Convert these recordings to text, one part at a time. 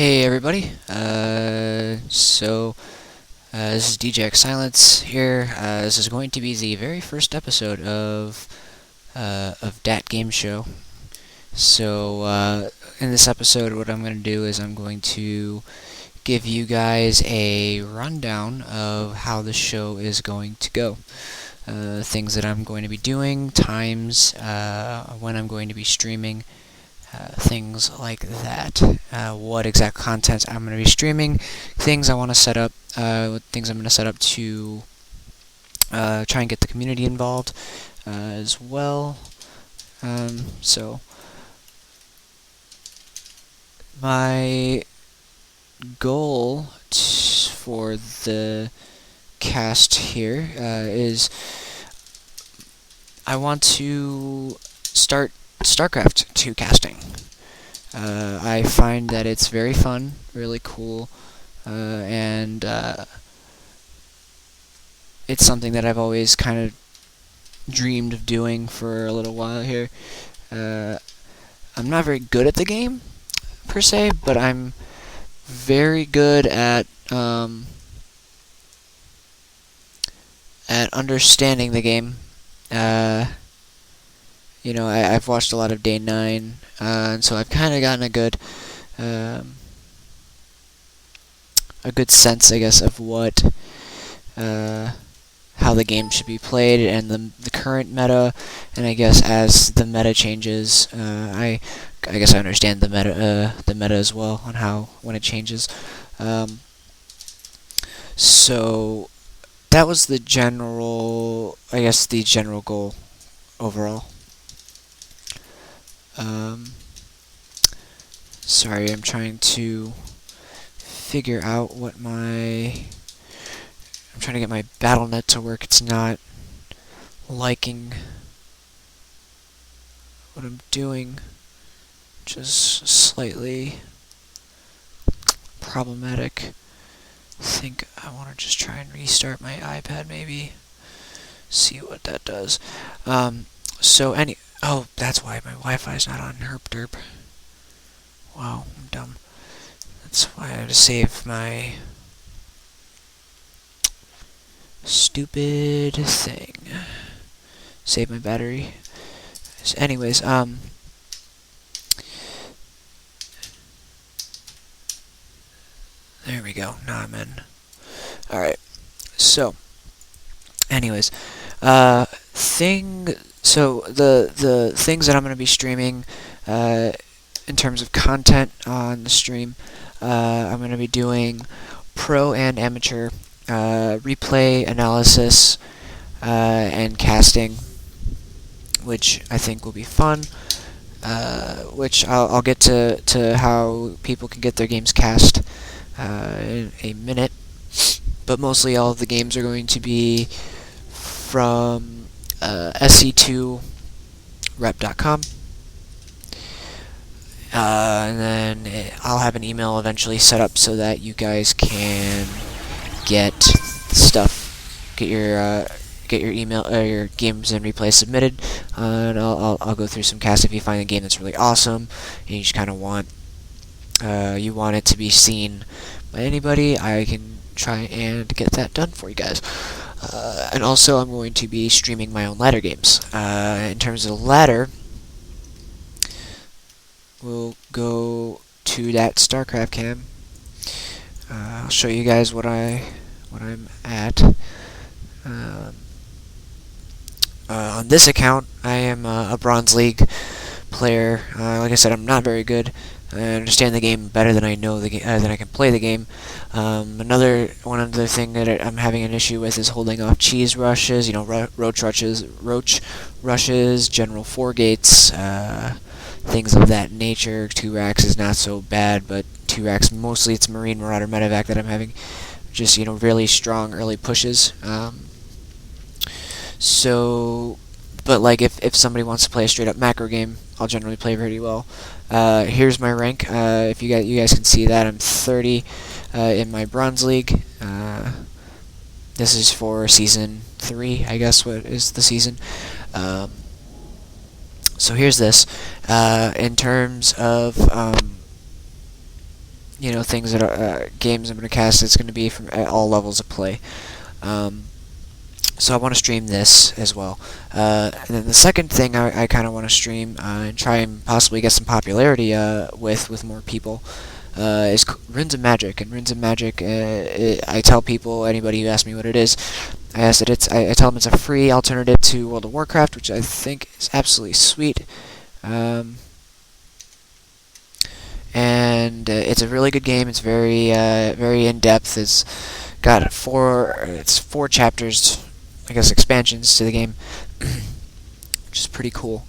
Hey everybody, this is DJ Silence here. This is going to be the very first episode of DatGameShow. In this episode, what I'm going to do is I'm going to give you guys a rundown of how the show is going to go. Things that I'm going to be doing, times, when I'm going to be streaming, things like that. What exact content I'm going to be streaming, things I want to set up, things I'm going to set up to try and get the community involved as well. My goal for the cast here is I want to start StarCraft 2 casting. I find that it's very fun, really cool, and it's something that I've always kind of dreamed of doing for a little while here. I'm not very good at the game, per se, but I'm very good at understanding the game. I've watched a lot of Day 9, and so I've kind of gotten a good sense, I guess, of what, how the game should be played, and the current meta, and I guess as the meta changes, I guess I understand the meta as well, on when it changes. So that was the general goal overall. Sorry, I'm trying to figure out I'm trying to get my BattleNet to work. It's not liking what I'm doing, which is slightly problematic. I think I want to just try and restart my iPad, maybe. See what that does. Oh, that's why my Wi-Fi is not on Herp Derp. Wow, I'm dumb. That's why I had to save my stupid thing. Save my battery. Anyways, there we go. Now I'm in. Alright. So, anyways, the things that I'm going to be streaming in terms of content on the stream, I'm going to be doing pro and amateur replay analysis and casting, which I think will be fun. Which I'll get to how people can get their games cast in a minute, but mostly all of the games are going to be from sc2rep.com, and then I'll have an email eventually set up so that you guys can get your email or your games and replays submitted, and I'll go through some casts. If you find a game that's really awesome and you just kind of want it to be seen by anybody, I can try and get that done for you guys. And also, I'm going to be streaming my own ladder games. In terms of ladder, we'll go to that StarCraft cam. I'll show you guys what I'm at. On this account, I am a Bronze League player. Like I said, I'm not very good. I understand the game better than I know than I can play the game. One other thing that I'm having an issue with is holding off cheese rushes. Roach rushes, general 4 gates, things of that nature. 2 racks is not so bad, but 2 racks, mostly it's Marine Marauder medevac that I'm having. Just really strong early pushes. But like if somebody wants to play a straight up macro game, I'll generally play pretty well. Here's my rank. If you guys can see that, I'm 30 in my Bronze League. This is for Season 3, I guess, what is the season. So here's this. In terms of things that are games I'm going to cast. It's going to be from all levels of play. Um, so I want to stream this as well. And then the second thing I kind of want to stream and try and possibly get some popularity with more people is Runes of Magic. And Runes of Magic, I tell people, anybody who asks me what it is, I tell them it's a free alternative to World of Warcraft, which I think is absolutely sweet. Um, and it's a really good game. It's very in depth. It's got four chapters, I guess expansions to the game, which is pretty cool.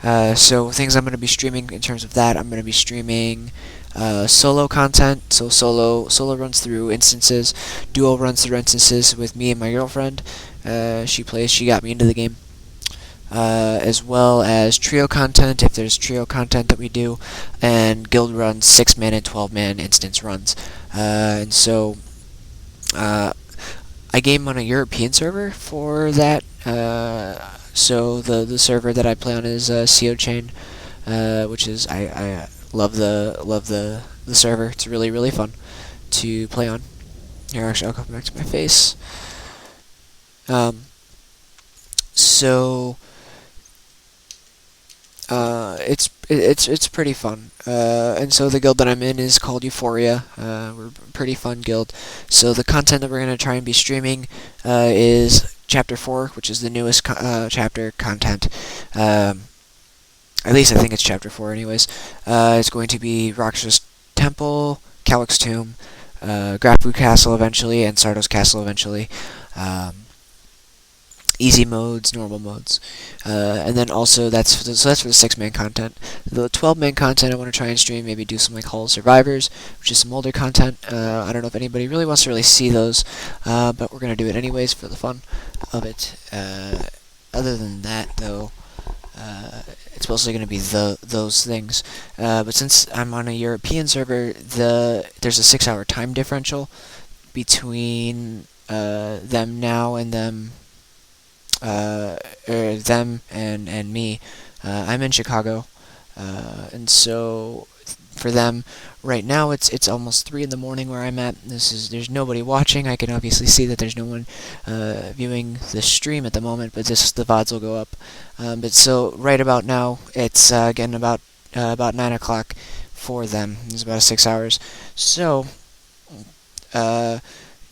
So things I'm going to be streaming in terms of that, I'm going to be streaming solo content. So solo runs through instances, duo runs through instances with me and my girlfriend. She got me into the game. As well as trio content, if there's trio content that we do, and guild runs, 6-man and 12-man instance runs. And so I game on a European server for that. So the server that I play on is CO Chain, which is I love the server. It's really fun to play on. Here, actually, I'll come back to my face. So it's pretty fun. And so the guild that I'm in is called Euphoria. We're a pretty fun guild. So the content that we're going to try and be streaming is Chapter 4, which is the newest chapter content. At least I think it's Chapter 4 anyways. It's going to be Rakshas Temple, Calyx Tomb, Grafu Castle eventually, and Sardos Castle eventually. Easy modes, normal modes, and then also that's for the 6-man content. The 12-man content I want to try and stream, maybe do some like Hall of Survivors, which is some older content. I don't know if anybody really wants to see those, but we're gonna do it anyways for the fun of it. Other than that, though, it's mostly gonna be those things. But since I'm on a European server, there's a 6-hour time differential between them now and them. Them and me. I'm in Chicago, and so for them right now it's almost 3 in the morning where I'm at. There's nobody watching. I can obviously see that there's no one viewing the stream at the moment, but the VODs will go up. But so right about now it's getting about 9 o'clock for them. It's about 6 hours. So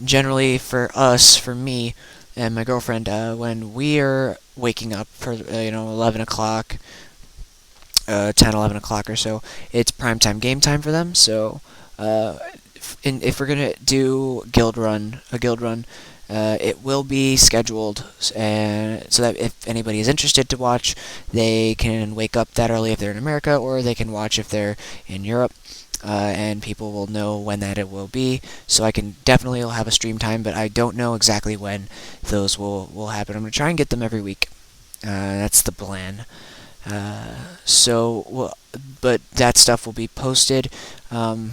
generally for me and my girlfriend, when we're waking up for 11 o'clock, 10, 11 o'clock or so, it's primetime game time for them. So if we're gonna do a guild run, it will be scheduled, and so that if anybody is interested to watch, they can wake up that early if they're in America, or they can watch if they're in Europe. And people will know when that it will be, so I can definitely have a stream time, but I don't know exactly when those will happen. I'm going to try and get them every week. That's the plan. But that stuff will be posted. I'll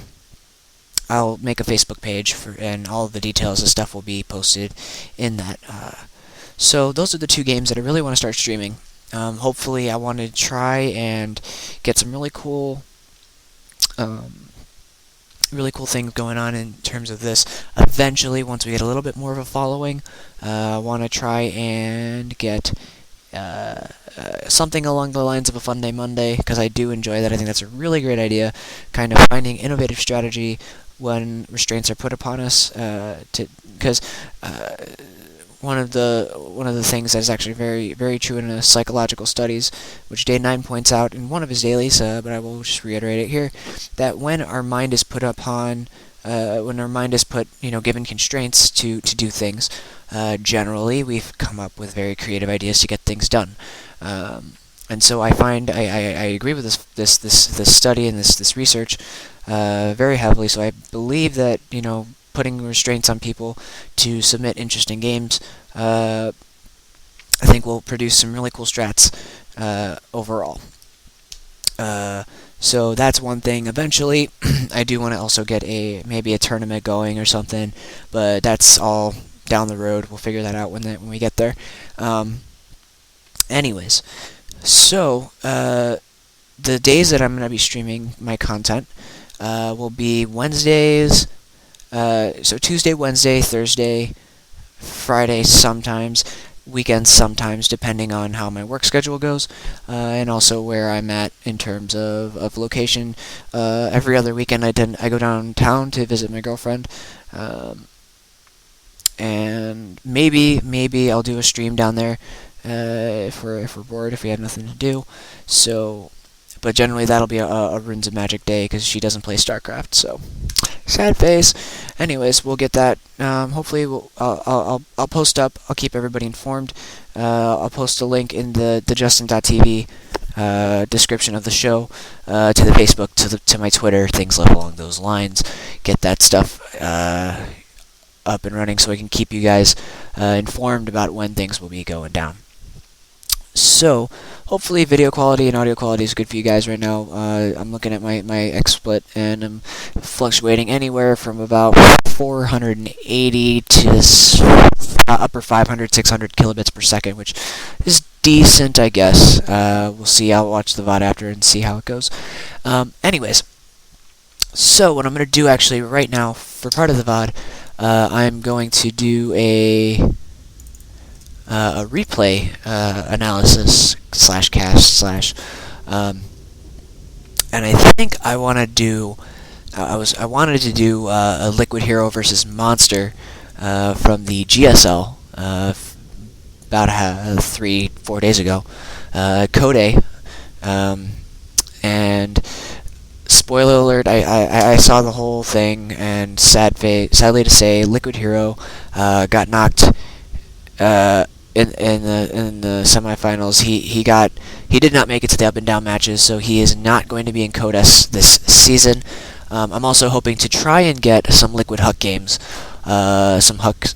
make a Facebook page and all of the details of stuff will be posted in that. So those are the 2 games that I really want to start streaming. Hopefully I want to try and get some really cool things going on in terms of this. Eventually, once we get a little bit more of a following, I want to try and get something along the lines of a Fun Day Monday, because I do enjoy that. I think that's a really great idea, kind of finding innovative strategy when restraints are put upon us, because one of the things that is actually very true in psychological studies, which Day 9 points out in one of his dailies, but I will just reiterate it here, that when our mind is put upon, given constraints to do things, generally we've come up with very creative ideas to get things done. And so I find I agree with this study and this research very heavily. So I believe that putting restraints on people to submit interesting games, I think will produce some really cool strats overall. So that's one thing. Eventually, I do want to also get maybe a tournament going or something, but that's all down the road. We'll figure that out when we get there. Anyways, so the days that I'm going to be streaming my content, will be Wednesdays. So Tuesday, Wednesday, Thursday, Friday sometimes, weekends sometimes, depending on how my work schedule goes, and also where I'm at in terms of location. Every other weekend I go downtown to visit my girlfriend, and maybe I'll do a stream down there if we're bored, if we have nothing to do. So, but generally that'll be a Runes of Magic day because she doesn't play StarCraft. So, sad face. Anyways, we'll get that. Hopefully, I'll post up. I'll keep everybody informed. I'll post a link in the Justin.tv description of the show, to the Facebook, to my Twitter, things along those lines. Get that stuff up and running so I can keep you guys informed about when things will be going down. So, hopefully video quality and audio quality is good for you guys right now. I'm looking at my XSplit, and I'm fluctuating anywhere from about 480 to upper 500, 600 kilobits per second, which is decent, I guess. We'll see. I'll watch the VOD after and see how it goes. Anyways, so what I'm going to do actually right now for part of the VOD, I'm going to do a replay analysis / cast / and I think I want to do. I wanted to do a Liquid Hero versus Monster from the GSL about 3-4 days ago, Code, and spoiler alert, I saw the whole thing, and sadly to say, Liquid Hero got knocked in the semifinals. He did not make it to the up and down matches, so he is not going to be in Codes this season. I'm also hoping to try and get some Liquid Huck games, some Huck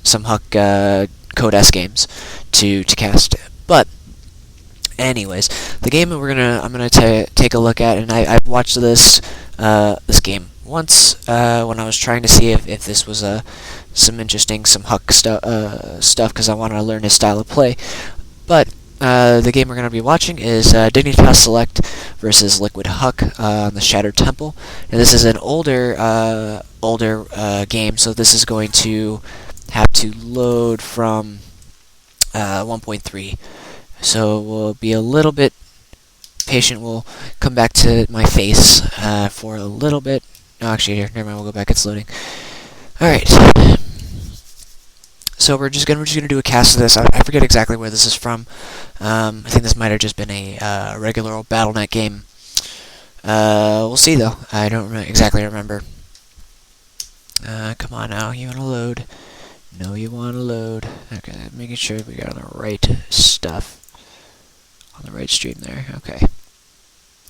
Codes games to cast. But anyways, the game I'm gonna take a look at, and I've watched this game once when I was trying to see if this was some interesting Huck stuff, because I wanted to learn his style of play. But the game we're going to be watching is Dignitas Select versus Liquid Huck on the Shattered Temple. And this is an older game, so this is going to have to load from 1.3. So we'll be a little bit patient. We'll come back to my face for a little bit. No, actually, here, never mind. We'll go back. It's loading. All right. So we're just gonna do a cast of this. I forget exactly where this is from. I think this might have just been a regular old BattleNet game. We'll see though. I don't exactly remember. Come on now, you wanna load? No, you wanna load. Okay, making sure we got on the right stuff, on the right stream there. Okay,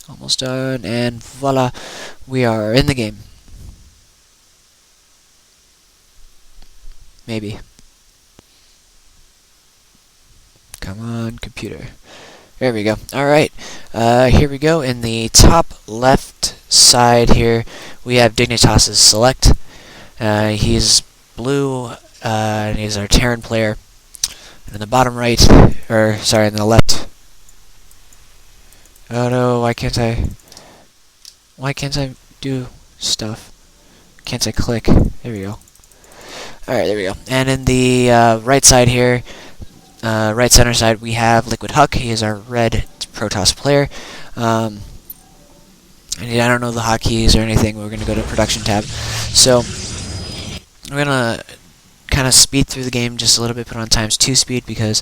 almost done, and voila, we are in the game. Maybe. Come on, computer. There we go. Alright, here we go. In the top left side here, we have Dignitas' Select. He's blue, and he's our Terran player. And in the bottom right, or sorry, in the left. Oh no, why can't I do stuff? Can't I click? There we go. Alright, there we go. And in the right side here, right center side, we have Liquid Huck. He is our red Protoss player. And I don't know the hotkeys or anything. We're going to go to production tab. So we're going to kind of speed through the game just a little bit, put on ×2 speed, because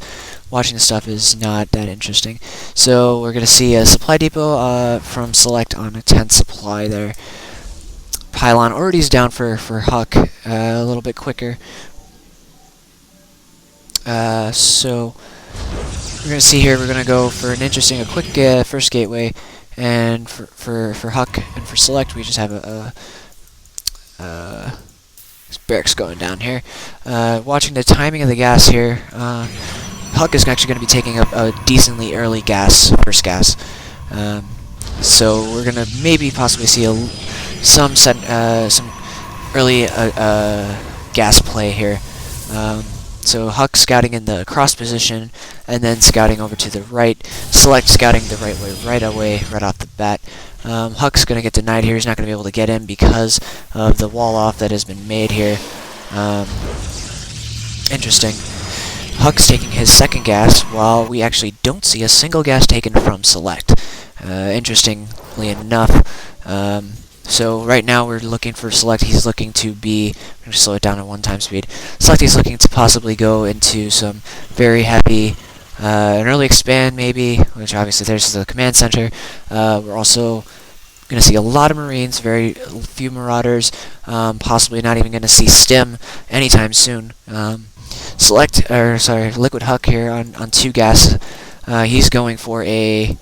watching the stuff is not that interesting. So we're going to see a supply depot from Select on a 10 supply there. Pylon already is down for Huck a little bit quicker. So we're going to see here, we're going to go for a quick first gateway, and for Huck and for Select, we just have this barracks going down here. Watching the timing of the gas here, Huck is actually going to be taking up a decently early first gas. So we're going to maybe possibly see some early gas play here. So Huck scouting in the cross position, and then scouting over to the right. Select scouting the right way right away, right off the bat. Huck's going to get denied here. He's not going to be able to get in because of the wall off that has been made here. Interesting. Huck's taking his second gas, while we actually don't see a single gas taken from Select. Interestingly enough, so right now we're looking for Select. He's looking to be, I'm going to slow it down at 1x speed. Select, he's looking to possibly go into some very heavy, an early expand maybe, which obviously there's the command center. We're also going to see a lot of Marines, very few Marauders, possibly not even going to see Stim anytime soon. Liquid Huck here on 2 gas. He's going for a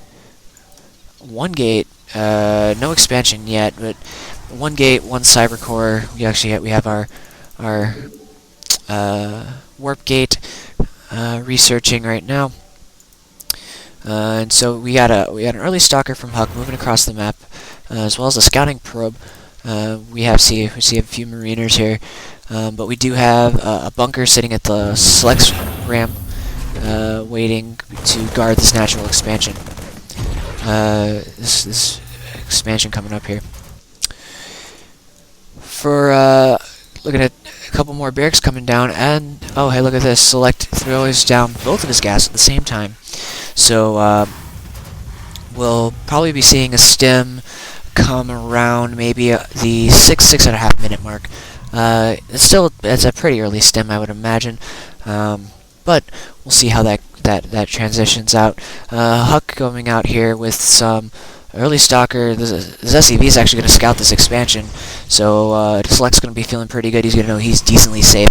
1 gate, no expansion yet, but 1 gate, 1 cyber core. We have our warp gate researching right now. And so we got an early stalker from Huck moving across the map, as well as a scouting probe. We see a few Mariners here, but we do have a bunker sitting at the Select's ramp, waiting to guard this natural expansion. This expansion coming up here. Looking at a couple more barracks coming down, and oh hey, look at this! Select throws down both of his gas at the same time. So we'll probably be seeing a stim come around maybe the 6.5 minute mark. It's a pretty early stim, I would imagine, but we'll see how that transitions out. Huck coming out here with some early stalker. This SCV is actually going to scout this expansion, so Select's going to be feeling pretty good. He's going to know he's decently safe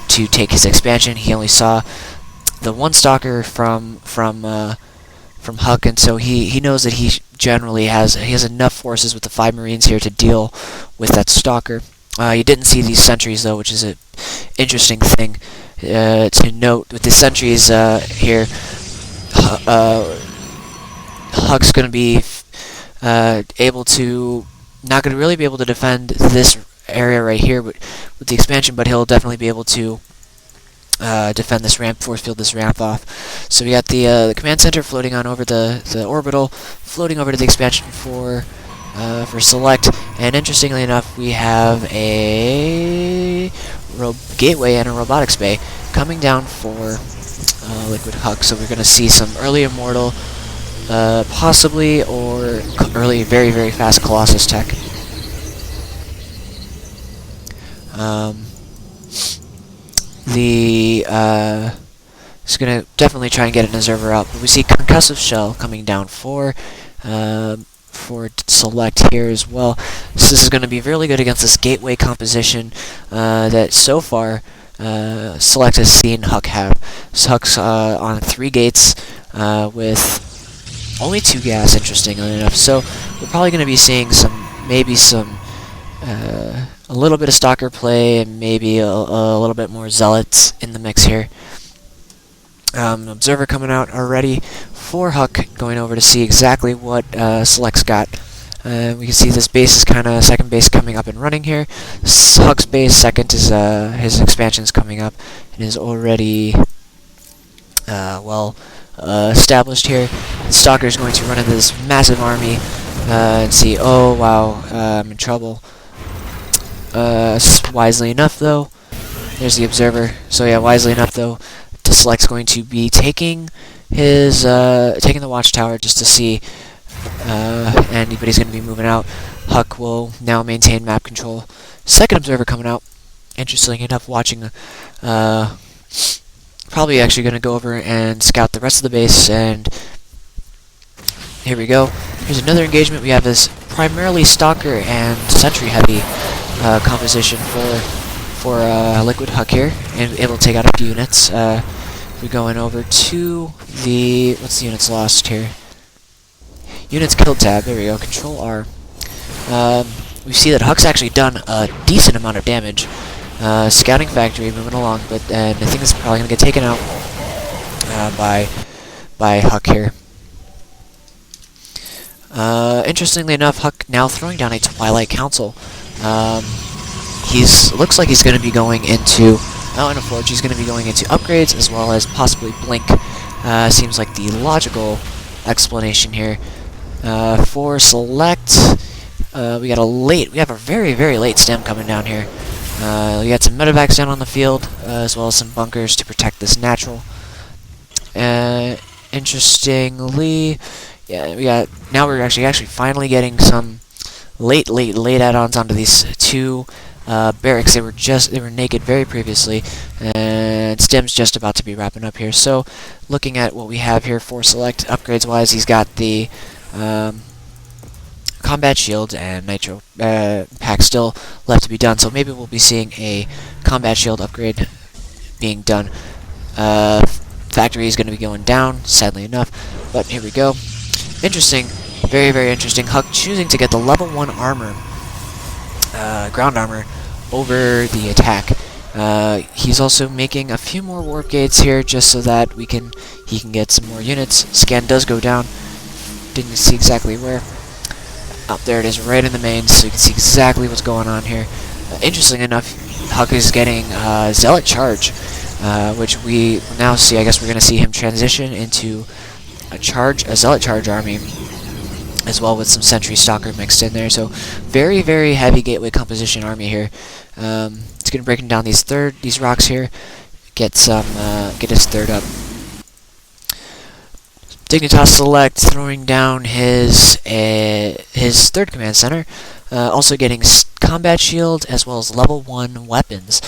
to take his expansion. He only saw the 1 stalker from Huck, and so he knows that he generally has enough forces with the 5 Marines here to deal with that stalker. You didn't see these sentries though, which is an interesting thing to note. With the sentries here, Huck's going to be not going to really be able to defend this area right here with the expansion, but he'll definitely be able to defend this ramp, force field this ramp off. So we got the command center floating on over the orbital, floating over to the expansion for Select, and interestingly enough, we have a gateway and a robotics bay coming down for Liquid Huck. So we're going to see some early Immortal, possibly, or early very, very fast Colossus tech. It's going to definitely try and get an observer out, but we see Concussive Shell coming down for Select here as well. So this is going to be really good against this gateway composition that so far Select has seen Huck have. So Huck's on 3 gates with only 2 gas, interestingly enough. So we're probably going to be seeing maybe a little bit of stalker play, and maybe a little bit more zealots in the mix here. Observer coming out already for Huck, going over to see exactly what Select's got. We can see this base is second base coming up and running here. Huck's base, second is his expansion's coming up and is already well established here. The Stalker is going to run into this massive army and see, oh wow, I'm in trouble. Wisely enough though, there's the Observer. So yeah, wisely enough though, Select's going to be taking his taking the watchtower just to see, but he's going to be moving out. Huck will now maintain map control. Second Observer coming out. Interestingly enough, watching, probably actually going to go over and scout the rest of the base, and here we go. Here's another engagement. We have this primarily Stalker and Sentry heavy composition for Liquid Huck here, and able to take out a few units. We're going over to the, what's the units lost here? Units killed tab, there we go, Control R. We see that Huck's actually done a decent amount of damage. Scouting factory moving along, but I think it's probably going to get taken out by Huck here. Interestingly enough, Huck now throwing down a Twilight Council. Looks like he's going to be going into Oh, and a Forge. He's going to be going into upgrades as well as possibly Blink. Seems like the logical explanation here. For Select, we have a very, very late stem coming down here. We got some medevacs down on the field, as well as some bunkers to protect this natural. Interestingly, yeah, now we're actually finally getting some late add-ons onto these two barracks. They were naked very previously, and Stem's just about to be wrapping up here. So, looking at what we have here for Select upgrades-wise, he's got the combat shield and nitro pack still left to be done. So maybe we'll be seeing a combat shield upgrade being done. Factory is going to be going down, sadly enough, but here we go. Interesting, very, very interesting. Huck choosing to get the level 1 armor, ground armor, over the attack. He's also making a few more warp gates here just so that he can get some more units. Scan does go down. Didn't see exactly where. Oh, there it is, right in the main, so you can see exactly what's going on here. Interesting enough, Huck is getting Zealot Charge, which we now see. I guess we're going to see him transition into a Zealot Charge army, as well with some Sentry Stalker mixed in there. So very, very heavy gateway composition army here. It's going to break down these rocks here, get his third up. Dignitas Select throwing down his third command center, also getting combat shield as well as level 1 weapons.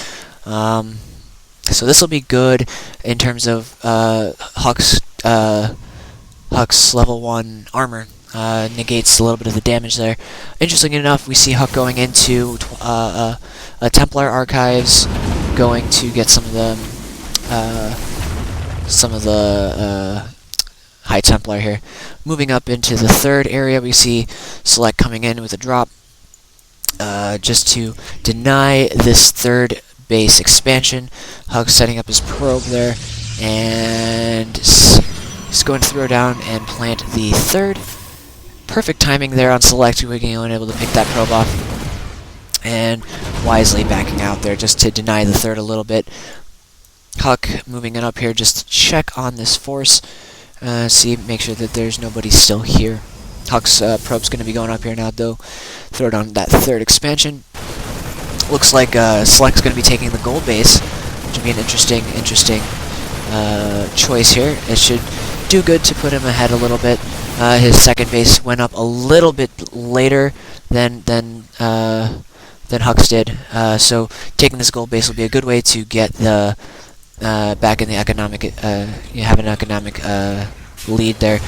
So this will be good in terms of Huck's level 1 armor. Negates a little bit of the damage there. Interesting enough, we see Huck going into Templar Archives, going to get some of the High Templar here. Moving up into the third area, we see Select coming in with a drop, just to deny this third base expansion. Huck setting up his probe there, and he's going to throw down and plant the third. Perfect timing there on Select, being able to pick that probe off, and wisely backing out there just to deny the third a little bit. Huck moving it up here just to check on this force. Make sure that there's nobody still here. Huck's probe's going to be going up here now, though. Throw down that third expansion. Looks like Select's going to be taking the gold base, which would be an interesting choice here. It should do good to put him ahead a little bit. His second base went up a little bit later than Huck's did. So taking this gold base will be a good way to get the back in the economic, have an economic lead there.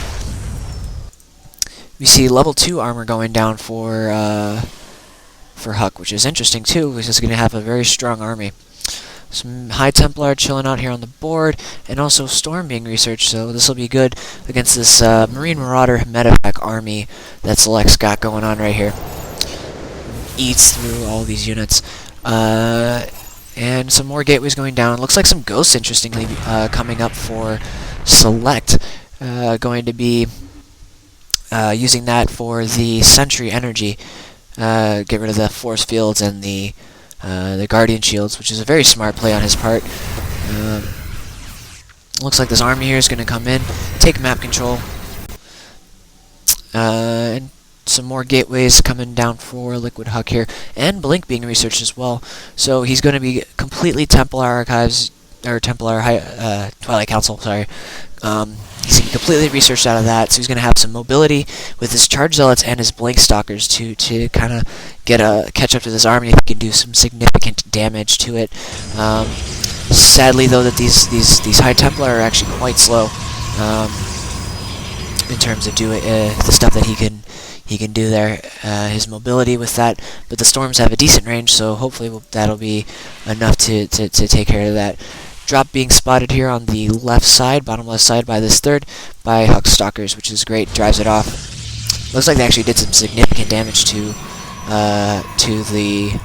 We see level 2 armor going down for Huck, which is interesting too, because he's going to have a very strong army. Some High Templar chilling out here on the board, and also Storm being researched, so this will be good against this Marine Marauder medevac army that Select's got going on right here. Eats through all these units. And some more gateways going down. Looks like some ghosts, interestingly, coming up for Select. Going to be using that for the Sentry energy. Get rid of the force fields and the Guardian shields, which is a very smart play on his part. Looks like this army here is going to come in, take map control, and some more gateways coming down for Liquid Huck here, and Blink being researched as well. So he's going to be completely Templar Archives, or Templar Twilight Council, sorry. He's going to be completely researched out of that, so he's going to have some mobility with his Charge Zealots and his Blink Stalkers to kind of catch up to this army. He can do some significant damage to it. Sadly, though, that these High Templar are actually quite slow in terms of doing the stuff that he can do there. His mobility with that, but the Storms have a decent range, so hopefully that'll be enough to take care of that. Drop being spotted here on the left side, bottom left side, by this third, by Huck's Stalkers, which is great. Drives it off. Looks like they actually did some significant damage to the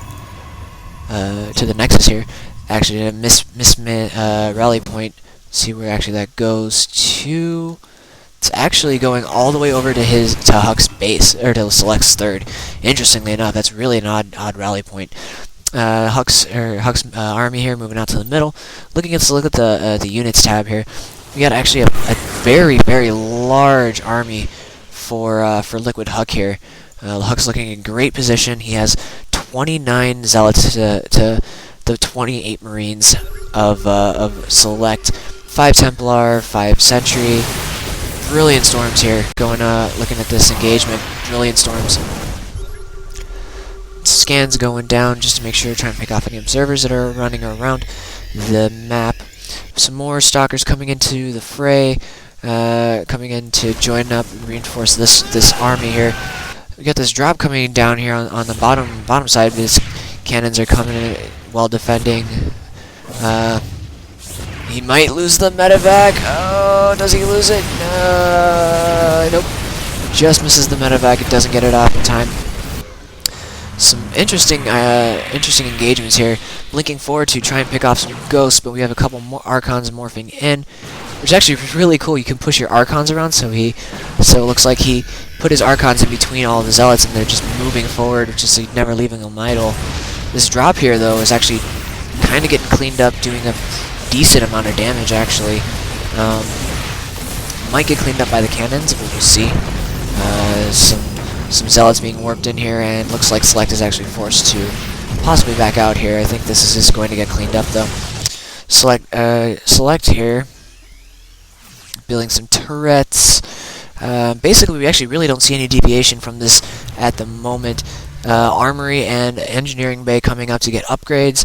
Nexus here. Actually, a miss rally point. See where actually that goes to. It's actually going all the way over to Huck's base, or to Select's third. Interestingly enough, that's really an odd rally point. Huck's army here, moving out to the middle. Look at the units tab here. We got actually a very large army for Liquid Huck here. Huck's looking in great position. He has 29 zealots to the 28 marines of Select, 5 Templar, 5 Sentry. Brilliant storms here. Looking at this engagement, brilliant storms. Scans going down just to make sure, trying to pick off any observers that are running around the map. Some more stalkers coming into the fray, coming in to join up and reinforce this army here. We got this drop coming down here on the bottom side. These cannons are coming in while defending. He might lose the medevac. Oh, does he lose it? Nope. Just misses the medevac. It doesn't get it off in time. Some interesting engagements here. Linking forward to try and pick off some ghosts, but we have a couple more Archons morphing in, which is actually really cool. You can push your Archons around, so it looks like he put his Archons in between all of the Zealots, and they're just moving forward, just never leaving them idle. This drop here, though, is actually kind of getting cleaned up, doing a decent amount of damage, actually. Might get cleaned up by the cannons, but we'll see. Some Zealots being warped in here, and looks like Select is actually forced to possibly back out here. I think this is just going to get cleaned up, though. Select here, building some turrets. Basically, we actually really don't see any deviation from this at the moment. Armory and Engineering Bay coming up to get upgrades.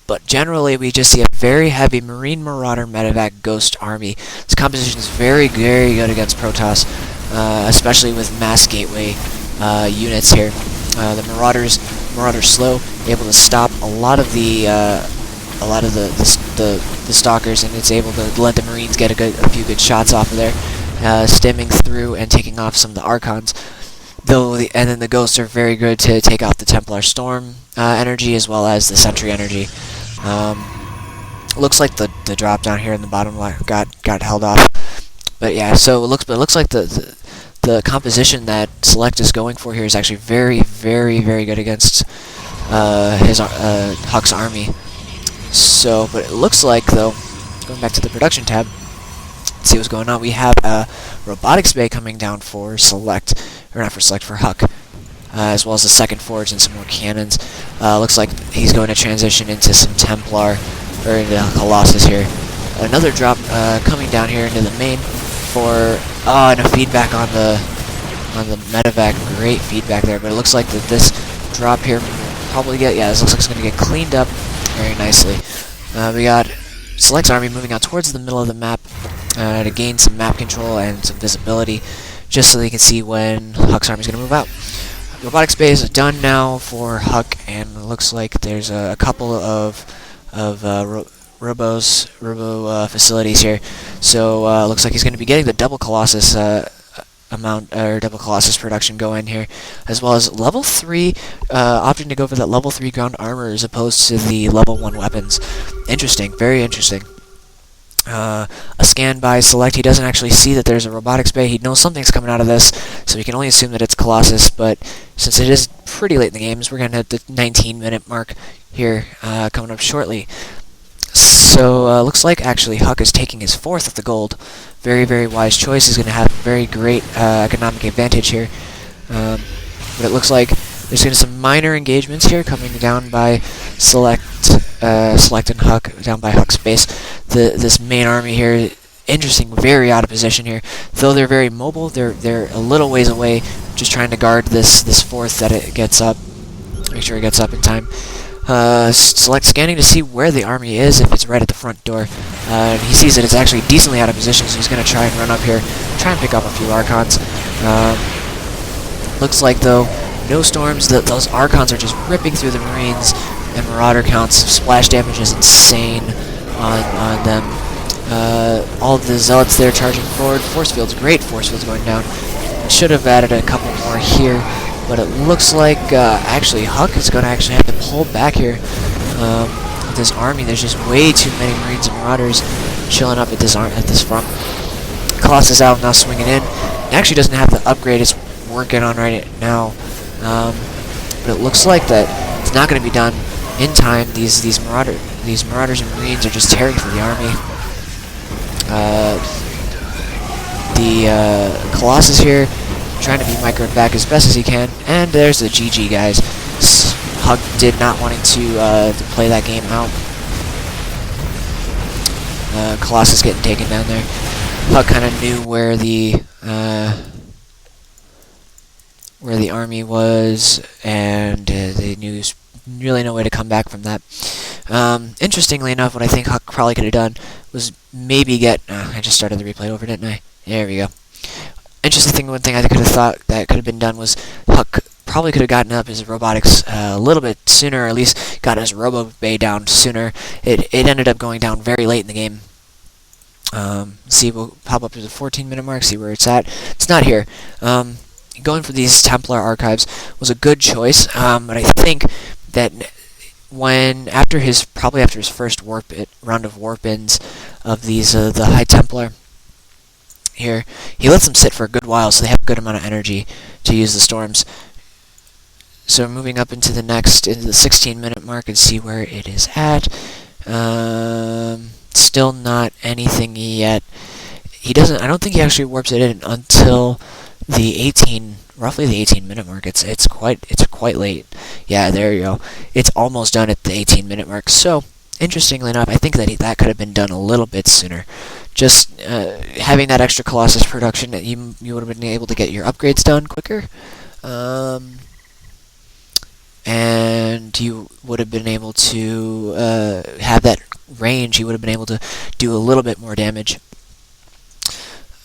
But generally, we just see a very heavy Marine Marauder Medevac Ghost army. This composition is very good against Protoss, especially with mass gateway units here. The Marauders slow, able to stop a lot of the stalkers, and it's able to let the Marines get a few good shots off of there, stemming through and taking off some of the Archons. And then the Ghosts are very good to take out the Templar Storm energy as well as the Sentry energy. Looks like the drop down here in the bottom got held off, but yeah. So it looks like the composition that Select is going for here is actually very good against Huck's army. So, but it looks like, though, going back to the production tab, let's see what's going on. We have a robotics bay coming down for Select, or not for Select, for Huck, as well as a second forge and some more cannons. Looks like he's going to transition into some Templar, or into Colossus here. Another drop coming down here into the main for, and a feedback on the medevac. Great feedback there, but it looks like that this drop here will probably this looks like it's going to get cleaned up very nicely. We got Select's army moving out towards the middle of the map to gain some map control and some visibility, just so they can see when Huck's army is going to move out. Robotics bay is done now for Huck, and it looks like there's a couple of robo facilities here. So looks like he's going to be getting the double Colossus double Colossus production going here, as well as level 3, opting to go for that level 3 ground armor as opposed to the level 1 weapons. Interesting, very interesting. A scan by Select, he doesn't actually see that there's a robotics bay. He knows something's coming out of this, so he can only assume that it's Colossus, but since it is pretty late in the games, we're going to hit the 19-minute mark here, coming up shortly. So, looks like actually Huck is taking his 4th of the gold. Very wise choice. He's going to have very great economic advantage here. But it looks like there's going to be some minor engagements here coming down by Select and Huck, down by Huck's base. This main army here, interesting, very out of position here. Though they're very mobile, they're a little ways away, just trying to guard this 4th that it gets up. Make sure it gets up in time. Select scanning to see where the army is, if it's right at the front door. And he sees that it's actually decently out of position, so he's going to try and run up here, try and pick up a few Archons. Looks like, though, no storms. Those Archons are just ripping through the Marines, and Marauder counts. Splash damage is insane on them. All of the Zealots there charging forward. Force fields, great force fields going down. Should have added a couple more here. But it looks like actually Huck is going to actually have to pull back here with this army. There's just way too many Marines and Marauders chilling up at this front. Colossus out now, swinging in. It actually doesn't have the upgrade it's working on right now. But it looks like that not going to be done in time. These marauders and marines are just tearing through the army. The Colossus here trying to be microed back as best as he can, and there's the GG, guys. Hug did not wanting to play that game out. Colossus getting taken down there. Hug kind of knew where the army was, and they knew really no way to come back from that. Interestingly enough, what I think Huck probably could have done was maybe get... I just started the replay over, didn't I? There we go. One thing I could have thought that could have been done was Huck probably could have gotten up his robotics a little bit sooner, or at least gotten his Robo Bay down sooner. It ended up going down very late in the game. See, we'll pop up to the 14-minute mark, see where it's at. It's not here. Going for these Templar archives was a good choice, but I think that after his first round of warp-ins of these the High Templar here, he lets them sit for a good while, so they have a good amount of energy to use the storms. So moving up into the 16-minute mark and see where it is at. Still not anything yet. I don't think he actually warps it in until roughly the 18-minute mark. It's quite late. Yeah, there you go. It's almost done at the 18-minute mark. So, interestingly enough, I think that could have been done a little bit sooner. Just having that extra Colossus production, that you would have been able to get your upgrades done quicker, and you would have been able to have that range. You would have been able to do a little bit more damage.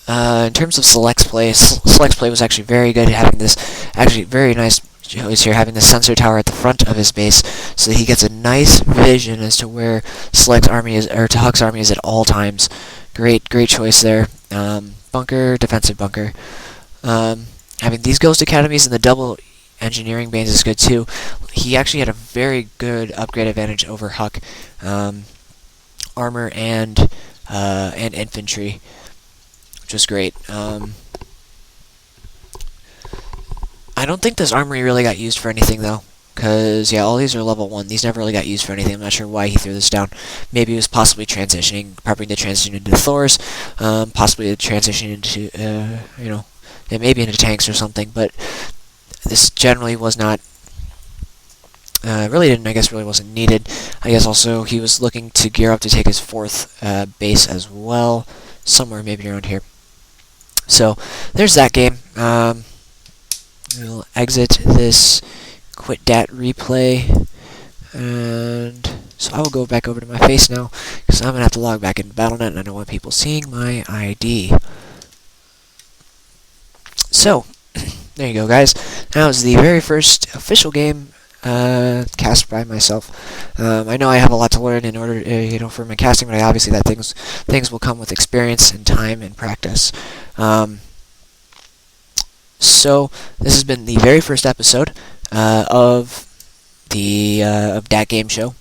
In terms of Select's play, was actually very good, having this actually very nice choice here, having the sensor tower at the front of his base, so that he gets a nice vision as to where Select's army is, or to Huck's army is at all times. Great choice there. Defensive bunker. Having these Ghost Academies and the double engineering banes is good too. He actually had a very good upgrade advantage over Huck. Armor and infantry, which was great. I don't think this armory really got used for anything, though, because, yeah, all these are level 1. These never really got used for anything. I'm not sure why he threw this down. Maybe it was possibly prepping to transition into Thors, possibly to transition into, maybe into tanks or something, but this generally was not, really wasn't needed. I guess also he was looking to gear up to take his 4th base as well, somewhere maybe around here. So, there's that game. We'll exit this quit dat replay, and so I will go back over to my face now, because I'm going to have to log back into Battle.net, and I don't want people seeing my ID. So, there you go, guys. That was the very first official game cast by myself. I know I have a lot to learn in order, for my casting, but obviously that things will come with experience and time and practice. So this has been the very first episode of DatGameShow,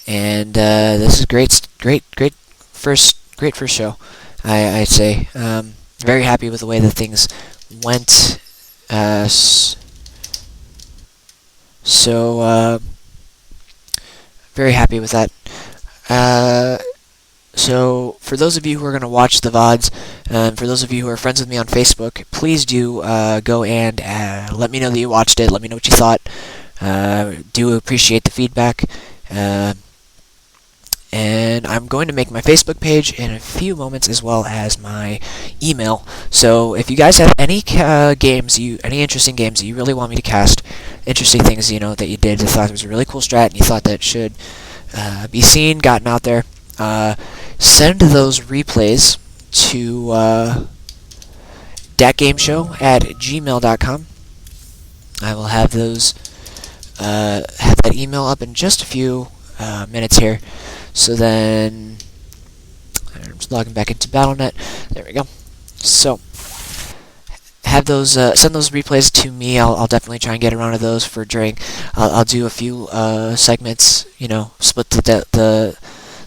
and this is great first show. I'd say very happy with the way that things went. So very happy with that. So, for those of you who are going to watch the VODs, and for those of you who are friends with me on Facebook, please do go and let me know that you watched it, let me know what you thought. Do appreciate the feedback. And I'm going to make my Facebook page in a few moments, as well as my email. So, if you guys have any any interesting games that you really want me to cast, interesting things, that you did, that thought it was a really cool strat, and you thought that should be seen, gotten out there, send those replays to DatGameShow@gmail.com. I will have that email up in just a few minutes here. So then, I'm just logging back into Battle.net. There we go. So, have those send those replays to me. I'll definitely try and get around to those for during. I'll do a few segments. Split the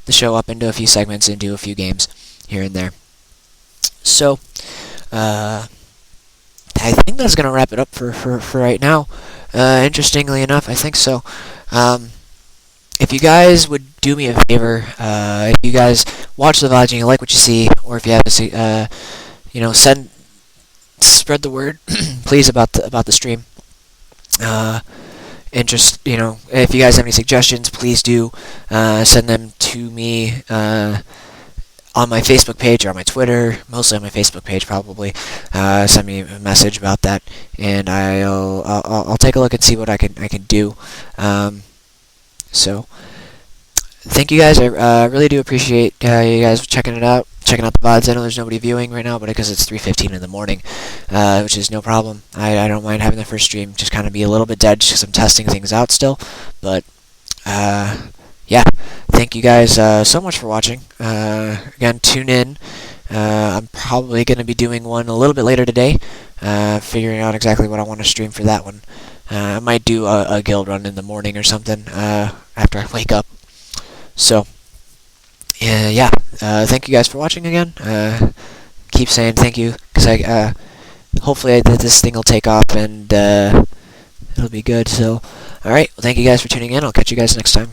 show up into a few segments and do a few games here and there. So, I think that's going to wrap it up for right now. Interestingly enough, I think so. Um, if you guys would do me a favor, if you guys watch the VODs and you like what you see, or if you have spread the word, please, about the stream. Uh, and just, if you guys have any suggestions, please do send them to me on my Facebook page or on my Twitter, mostly on my Facebook page probably. Send me a message about that, and I'll take a look and see what I can do. So thank you guys. I really do appreciate you guys checking the VODs. I know there's nobody viewing right now, but because it's 3:15 in the morning, which is no problem. I don't mind having the first stream just kind of be a little bit dead because I'm testing things out still. But yeah, thank you guys so much for watching. Again, tune in. I'm probably going to be doing one a little bit later today, figuring out exactly what I want to stream for that one. I might do a guild run in the morning or something after I wake up. So, yeah, thank you guys for watching again. Keep saying thank you, because hopefully this thing will take off and it'll be good. So, alright, well, thank you guys for tuning in. I'll catch you guys next time.